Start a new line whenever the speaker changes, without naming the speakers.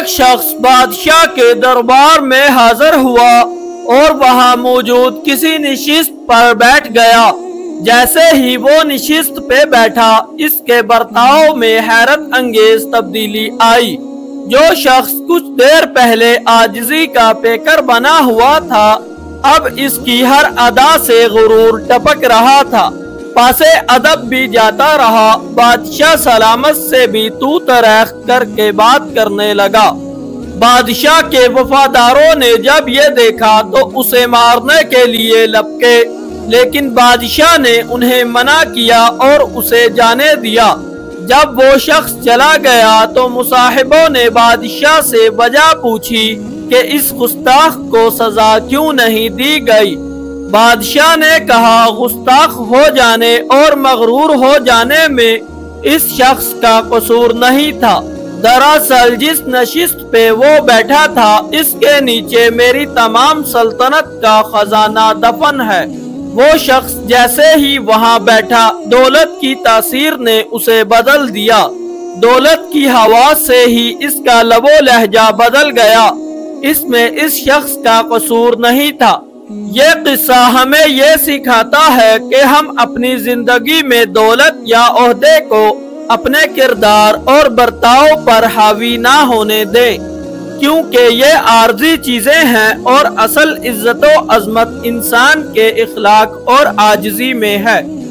ایک شخص بادشاہ کے دربار میں حاضر ہوا اور وہاں موجود کسی نشست پر بیٹھ گیا۔ جیسے ہی وہ نشست پہ بیٹھا، اس کے برتاؤ میں حیرت انگیز تبدیلی آئی۔ جو شخص کچھ دیر پہلے عاجزی کا پیکر بنا ہوا تھا، اب اس کی ہر ادا سے غرور ٹپک رہا تھا۔ پاسے ادب بھی جاتا رہا۔ بادشاہ سلامت سے بھی تو تریخ کر کے بات کرنے لگا۔ بادشاہ کے وفاداروں نے جب یہ دیکھا تو اسے مارنے کے لیے لپکے، لیکن بادشاہ نے انہیں منع کیا اور اسے جانے دیا۔ جب وہ شخص چلا گیا تو مصاحبوں نے بادشاہ سے وجہ پوچھی کہ اس گستاخ کو سزا کیوں نہیں دی گئی۔ بادشاہ نے کہا، گستاخ ہو جانے اور مغرور ہو جانے میں اس شخص کا قصور نہیں تھا۔ دراصل جس نشست پہ وہ بیٹھا تھا، اس کے نیچے میری تمام سلطنت کا خزانہ دفن ہے۔ وہ شخص جیسے ہی وہاں بیٹھا، دولت کی تاثیر نے اسے بدل دیا۔ دولت کی ہوا سے ہی اس کا لب و لہجہ بدل گیا۔ اس میں اس شخص کا قصور نہیں تھا۔ یہ قصہ ہمیں یہ سکھاتا ہے کہ ہم اپنی زندگی میں دولت یا عہدے کو اپنے کردار اور برتاؤ پر حاوی نہ ہونے دیں، کیونکہ یہ عارضی چیزیں ہیں اور اصل عزت و عظمت انسان کے اخلاق اور عاجزی میں ہے۔